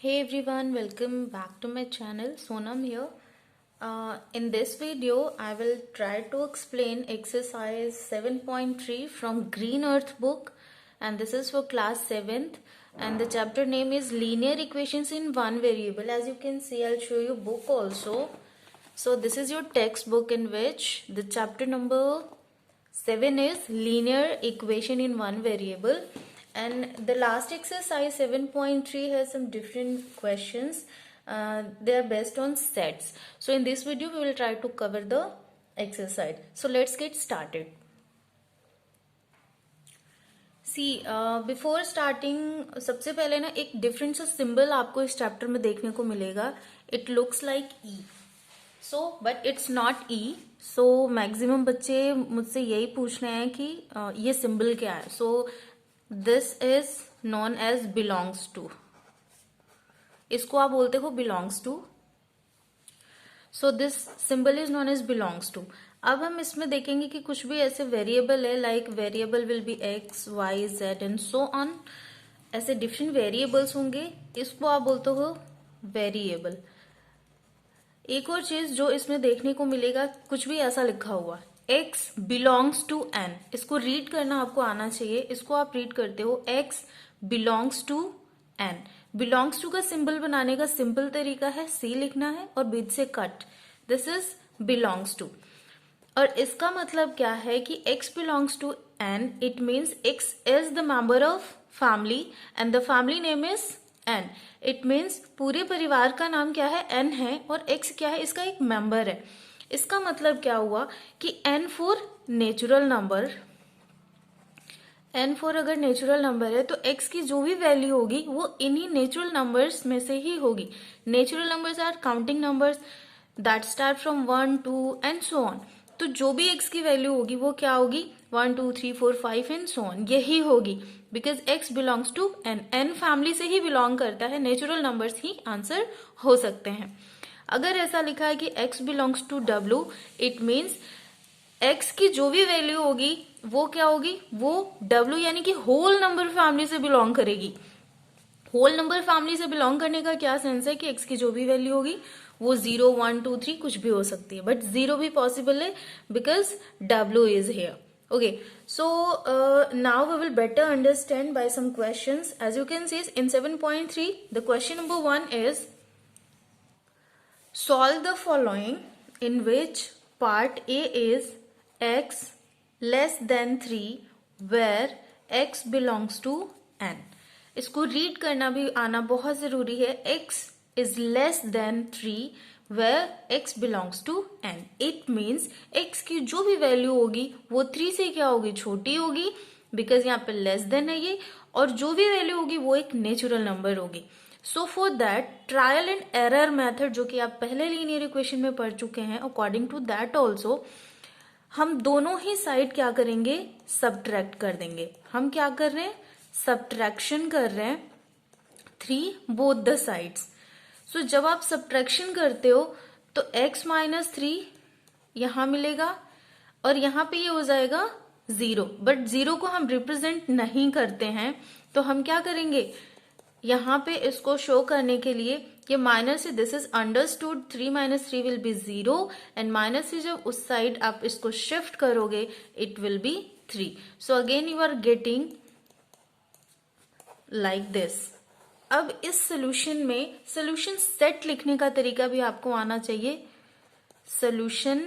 Hey everyone, welcome back to my channel. Sonam here. In this video, I will try to explain exercise 7.3 from Green Earth book, and this is for class 7th, and the chapter name is Linear Equations in One Variable. As you can see, I'll show you book also. So this is your textbook in which the chapter number 7 is Linear Equation in One Variable. And the last exercise 7.3 has some different questions. They are based on sets. So in this video we will try to cover the exercise. So let's get started. See, before starting सबसे पहले ना एक different सा symbol आपको इस chapter में देखने को मिलेगा. It looks like E. So but it's not E. So maximum बच्चे मुझसे यही पूछ रहे हैं कि ये सिंबल क्या है. So this is known as belongs to. इसको आप बोलते हो belongs to. So this symbol is known as belongs to. अब हम इसमें देखेंगे कि कुछ भी ऐसे वेरिएबल है, like variable will be X Y Z and so on. ऐसे डिफरेंट वेरिएबल्स होंगे, इसको आप बोलते हो वेरिएबल. एक और चीज जो इसमें देखने को मिलेगा, कुछ भी ऐसा लिखा हुआ x बिलोंग्स टू n. इसको रीड करना आपको आना चाहिए. इसको आप रीड करते हो x belongs to n. Belongs to का सिंबल बनाने का सिंपल तरीका है c लिखना है और बीच से cut. This is belongs to. और इसका मतलब क्या है कि x belongs to n. It means x is the member of family and the family name is n. It means पूरे परिवार का नाम क्या है, n है, और x क्या है, इसका एक मेंबर है. इसका मतलब क्या हुआ कि n for natural number. n for अगर नेचुरल नंबर है तो x की जो भी वैल्यू होगी वो इन्हीं नेचुरल नंबर्स में से ही होगी. Natural numbers are counting numbers that start from 1 2 and so on. तो जो भी x की वैल्यू होगी वो क्या होगी, 1 2 3 4 5 एंड सो ऑन, यही होगी. Because x belongs to n. n family से ही बिलोंग करता है. नेचुरल नंबर्स ही आंसर हो सकते हैं. अगर ऐसा लिखा है कि x belongs to w, it means x की जो भी वैल्यू होगी वो क्या होगी, वो w यानी कि होल नंबर फैमिली से बिलोंग करेगी. होल नंबर फैमिली से बिलोंग करने का क्या सेंस है कि x की जो भी वैल्यू होगी वो 0 1 2 3 कुछ भी हो सकती है, बट 0 भी पॉसिबल है because w is here. Okay, so now we will better understand by some questions. As you can see in 7.3, the question number 1 is solve the following in which part A is x less than 3 where x belongs to n. इसको read करना भी आना बहुत जरूरी है. x is less than 3 where x belongs to n. It means x की जो भी वैल्यू होगी वो 3 से क्या होगी, छोटी होगी, बिकॉज यहाँ पे लेस देन है ये, और जो भी वैल्यू होगी वो एक नेचुरल नंबर होगी. So for that trial and error method, जो कि आप पहले लीनियर इक्वेशन में पढ़ चुके हैं, अकॉर्डिंग टू दैट ऑल्सो हम दोनों ही साइड क्या करेंगे, सबट्रैक्ट कर देंगे. हम क्या कर रहे हैं, सबट्रैक्शन कर रहे हैं 3 बोथ द साइड्स. सो जब आप सबट्रैक्शन करते हो तो x माइनस 3 यहां मिलेगा और यहां पे ये हो जाएगा 0. बट 0 को हम रिप्रेजेंट नहीं करते हैं, तो हम क्या करेंगे, यहां पे इसको शो करने के लिए ये माइनस है. This is understood. 3 minus 3 will be 0 and minus से जब उस साइड आप इसको शिफ्ट करोगे it will be 3. So again you are getting like this. अब इस सोल्यूशन में सोल्यूशन सेट लिखने का तरीका भी आपको आना चाहिए. सोल्यूशन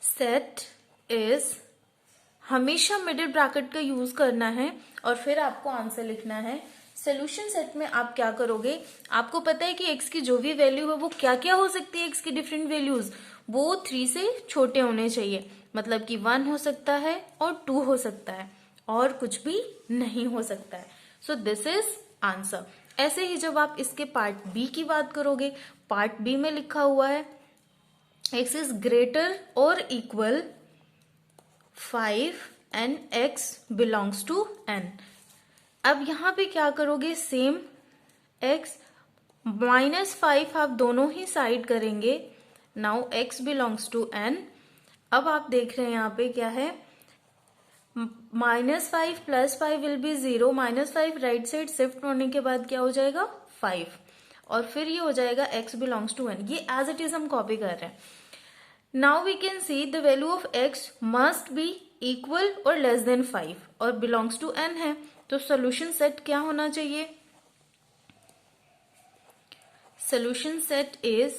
सेट इज हमेशा मिडिल ब्रैकेट का यूज करना है और फिर आपको आंसर लिखना है. सोल्यूशन सेट में आप क्या करोगे, आपको पता है कि x की जो भी वैल्यू है वो क्या क्या हो सकती है, x की डिफरेंट वैल्यूज, वो 3 से छोटे होने चाहिए. मतलब कि 1 हो सकता है और 2 हो सकता है और कुछ भी नहीं हो सकता है. So this is answer. ऐसे ही जब आप इसके पार्ट बी की बात करोगे, पार्ट बी में लिखा हुआ है x इज ग्रेटर और equal 5 and x belongs to n. अब यहां पे क्या करोगे, सेम x माइनस 5 आप दोनों ही साइड करेंगे. Now x belongs to n. अब आप देख रहे हैं यहाँ पे क्या है, -5 +5 will be 0, -5 right side shift होने के बाद क्या हो जाएगा 5, और फिर ये हो जाएगा x बिलोंग्स टू n। ये एज इट इज हम कॉपी कर रहे हैं। Now we can see the value of x must be equal और लेस देन 5 और बिलोंग्स टू n है, तो सोल्यूशन सेट क्या होना चाहिए? सोल्यूशन सेट इज,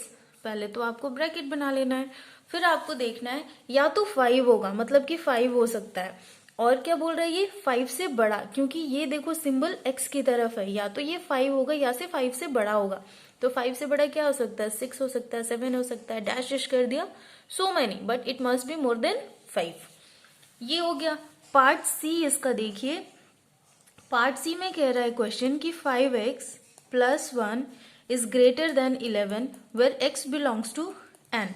पहले तो आपको ब्रैकेट बना लेना है, फिर आपको देखना है या तो 5 होगा, मतलब कि 5 हो सकता है, और क्या बोल रहा है ये 5 से बड़ा, क्योंकि ये देखो सिंबल x की तरफ है, या तो ये 5 होगा या से 5 से बड़ा होगा। तो 5 से बड़ा क्या हो सकता है? 6 हो सकता है, 7 हो सकता है, डैश डैश कर दिया, so many, but it must be more than 5। ये हो गया। पार्ट सी इसका देखिए, पार्ट सी में कह रहा है क्वेश्चन कि 5x + 1 is greater than 11 where x belongs to n।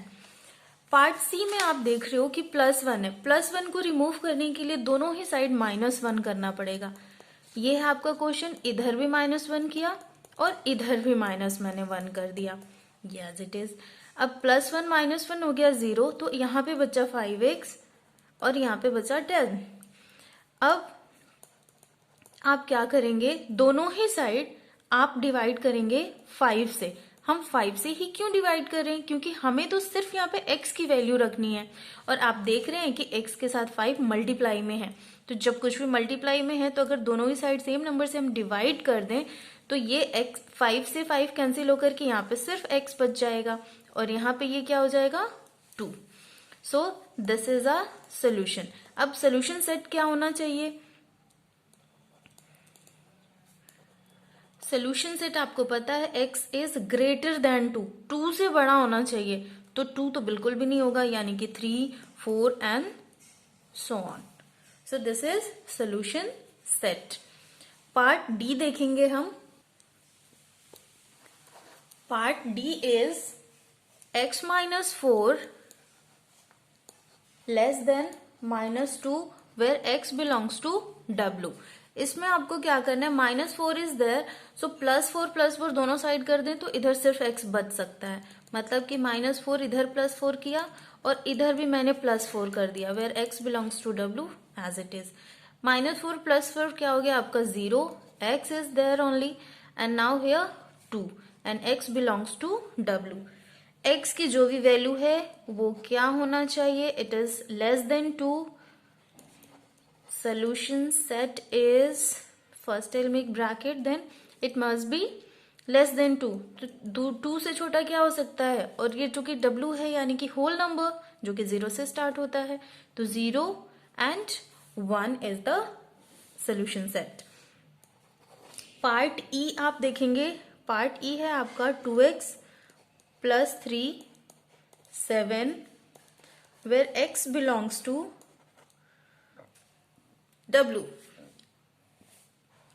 Part C में आप देख रहे हो कि +1 है, +1 को रिमूव करने के लिए दोनों ही साइड -1 करना पड़ेगा। ये है आपका क्वेश्चन, इधर भी -1 किया और इधर भी मैंने 1 कर दिया, ये एज इट इज। अब +1 -1 हो गया 0, तो यहाँ पे बचा 5x और यहाँ पे बचा 10। अब आप क्या करेंगे, दोनों ही साइड आप डिवाइड करेंगे 5 से। हम 5 से ही क्यों डिवाइड कर रहे हैं? क्योंकि हमें तो सिर्फ यहाँ पे x की वैल्यू रखनी है, और आप देख रहे हैं कि x के साथ 5 मल्टीप्लाई में है, तो जब कुछ भी मल्टीप्लाई में है तो अगर दोनों ही साइड सेम नंबर से हम डिवाइड कर दें तो ये x 5 से 5 कैंसिल होकर के यहाँ पे सिर्फ x बच जाएगा, और यहाँ पे ये क्या हो जाएगा 2। सो दिस इज अ सोल्यूशन। अब सोल्यूशन सेट क्या होना चाहिए? सोल्यूशन सेट आपको पता है x इज ग्रेटर देन 2, 2 से बड़ा होना चाहिए, तो 2 तो बिल्कुल भी नहीं होगा, यानी कि 3, 4 and so on. So this is solution set. Part D देखेंगे हम। Part D is x -4 less than -2 where x belongs to w। इसमें आपको क्या करना है, -4 इज देयर, सो +4 +4 दोनों साइड कर दें तो इधर सिर्फ x बच सकता है, मतलब कि -4 इधर +4 किया और इधर भी मैंने +4 कर दिया, where x belongs to w as it is. -4 +4 क्या हो गया आपका 0, x is there only, and now here 2 and x belongs to w। x की जो भी वैल्यू है वो क्या होना चाहिए, it is less than 2। solution set is, first I'll make bracket, then it must be less than 2। तो 2 से छोटा क्या हो सकता है, और ये चूंकि w है यानी कि होल नंबर जो कि 0 से स्टार्ट होता है, तो 0 and 1 is the solution set। Part E आप देखेंगे, पार्ट ई है आपका 2x + 3 7 where x belongs to w।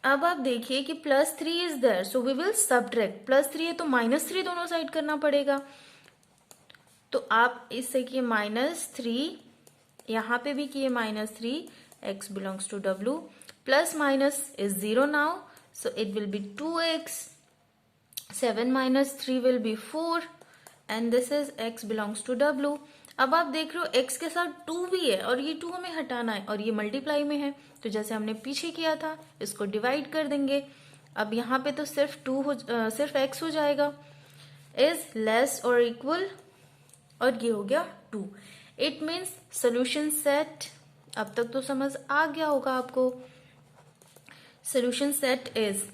अब आप देखिए कि +3 is there, so we will subtract, +3 है तो -3 दोनों साइड करना पड़ेगा, तो आप इससे किए -3, यहां पे भी किए -3, x belongs to w, plus minus is 0 now, so it will be 2x, 7 - 3 will be 4 and this is x belongs to w। अब आप देख रहे हो x के साथ 2 भी है और ये 2 हमें हटाना है और ये मल्टीप्लाई में है, तो जैसे हमने पीछे किया था इसको डिवाइड कर देंगे। अब यहाँ पे तो सिर्फ सिर्फ x हो जाएगा, इज लेस और इक्वल, और ये हो गया 2। इट मीन्स सोल्यूशन सेट, अब तक तो समझ आ गया होगा आपको। सोल्यूशन सेट इज,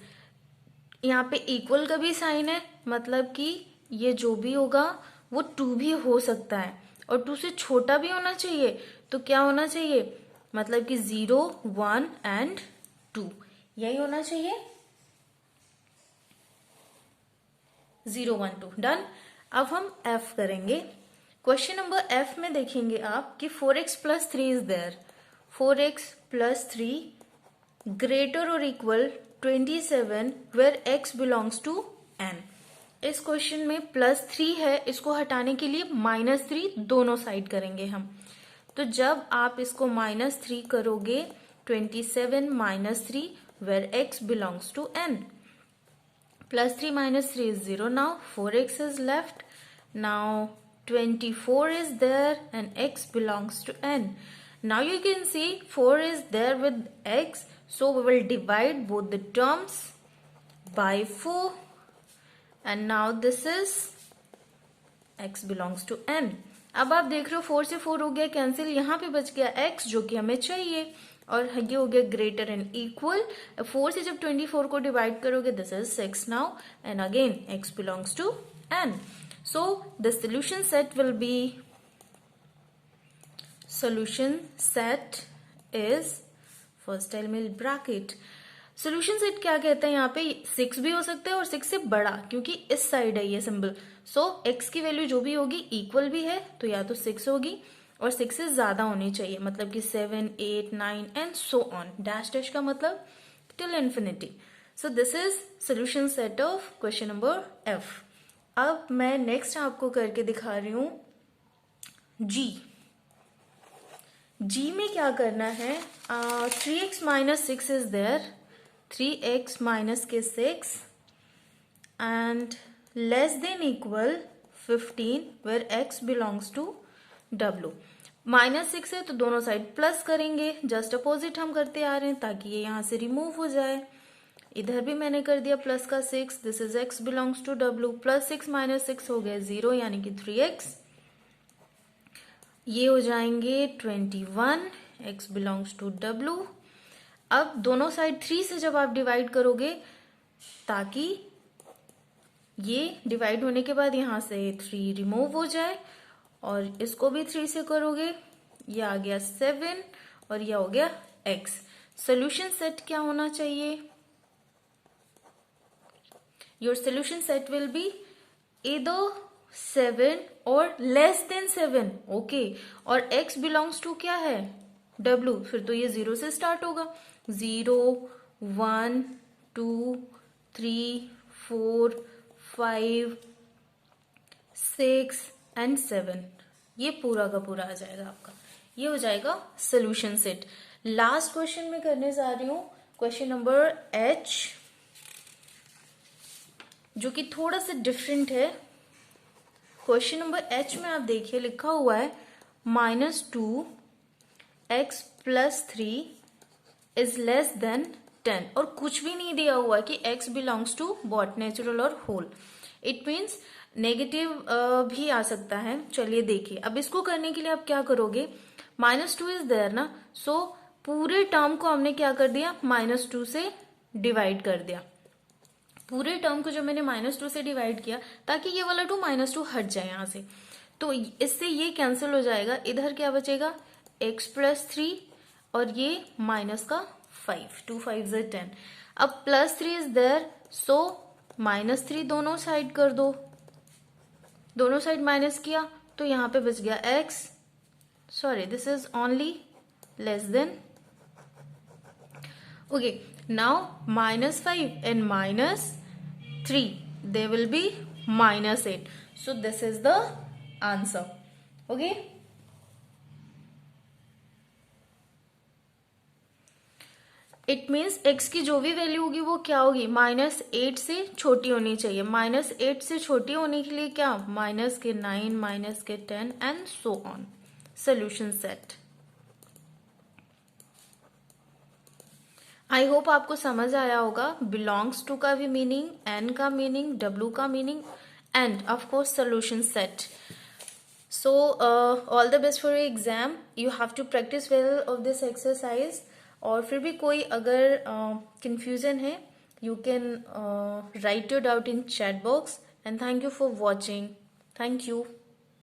यहाँ पे इक्वल का भी साइन है, मतलब कि ये जो भी होगा वो 2 भी हो सकता है और 2 से छोटा भी होना चाहिए, तो क्या होना चाहिए, मतलब कि 0, 1 एंड 2 यही होना चाहिए, 0, 1, 2 डन। अब हम F करेंगे। क्वेश्चन नंबर F में देखेंगे आप कि 4x + 3 is there, 4x + 3 greater और equal 27 where x belongs to n। इस क्वेश्चन में +3 है, इसको हटाने के लिए -3 दोनों साइड करेंगे हम, तो जब आप इसको -3 करोगे 27 - 3 where x belongs to n, +3 - 3 is 0 now, 4x is left, now 24 is there and x belongs to n। Now you can see 4 is there with x, so we will divide both the terms by 4, and now this is x belongs to n. अब आप देख रहे हो 4 से 4 हो गया cancel, यहाँ पे बच गया x जो कि हमें चाहिए, और ये हो गया ग्रेटर एंड इक्वल। 4 से जब 24 को डिवाइड करोगे this is 6 now, and again x belongs to n. So the solution set will be, solution set is, first time में ब्रैकेट, सोल्यूशन सेट क्या कहते हैं, यहाँ पे 6 भी हो सकता है और 6 से बड़ा, क्योंकि इस साइड है ये सिंबल। सो x की वैल्यू जो भी होगी इक्वल भी है तो या तो 6 होगी, और 6 से ज्यादा होनी चाहिए, मतलब कि 7, 8, 9 and so on, dash dash का मतलब till infinity. So this is solution set of question number F. अब मैं नेक्स्ट आपको करके दिखा रही हूं जी में क्या करना है. 3x minus 6 is there, 3x minus के 6 and less than equal 15 where x belongs to w. Minus 6 है तो दोनों साइड प्लस करेंगे, जस्ट अपोजिट हम करते आ रहे हैं ताकि ये यहां से रिमूव हो जाए. इधर भी मैंने कर दिया प्लस का 6, this is x belongs to w. Plus 6 minus 6 हो गया 0, यानी कि 3x. ये हो जाएंगे 21, x बिलोंग्स टू w. अब दोनों साइड 3 से जब आप डिवाइड करोगे, ताकि ये डिवाइड होने के बाद यहां से 3 रिमूव हो जाए, और इसको भी 3 से करोगे, ये आ गया 7 और ये हो गया x. सोल्यूशन सेट क्या होना चाहिए, your solution set will B either 7 और लेस देन 7. ओके, और x बिलोंग्स टू क्या है, w. फिर तो ये 0 से स्टार्ट होगा, 0, 1, 2, 3, 4, 5, 6 एंड 7. ये पूरा का पूरा आ जाएगा आपका, ये हो जाएगा सोल्यूशन सेट. लास्ट क्वेश्चन में करने जा रही हूं, क्वेश्चन नंबर H, जो कि थोड़ा सा डिफरेंट है. क्वेश्चन नंबर H में आप देखिए लिखा हुआ है -2x + 3 इज लेस देन 10, और कुछ भी नहीं दिया हुआ कि x belongs to what, natural और होल. इट मीन्स नेगेटिव भी आ सकता है. चलिए देखिए, अब इसको करने के लिए आप क्या करोगे, -2 इज देयर ना, सो पूरे टर्म को हमने क्या कर दिया, -2 से डिवाइड कर दिया. पूरे टर्म को जो मैंने -2 से डिवाइड किया, ताकि ये वाला 2 -2 हट जाए यहां से, तो इससे ये कैंसिल हो जाएगा. इधर क्या बचेगा, x + 3 और ये माइनस का 5, 2 5 = 10. अब +3 इज देयर, सो -3 दोनों साइड कर दो, दोनों साइड माइनस किया तो यहां पे बच गया x. Sorry, this is only less than. Okay, now -5 and -3, they will be -8. So this is the answer. Okay. It means x की जो भी वैल्यू होगी वो क्या होगी, -8 से छोटी होनी चाहिए. -8 से छोटी होने के लिए क्या, -9, -10 and so on. Solution set. I hope आपको समझ आया होगा. बिलोंग्स टू का भी मीनिंग, एन का मीनिंग, डब्ल्यू का meaning, and of course solution set. So all the best for your exam. You have to practice well of this exercise. और फिर भी कोई अगर कंफ्यूजन है, you can write your doubt in chat box. And thank you for watching. Thank you.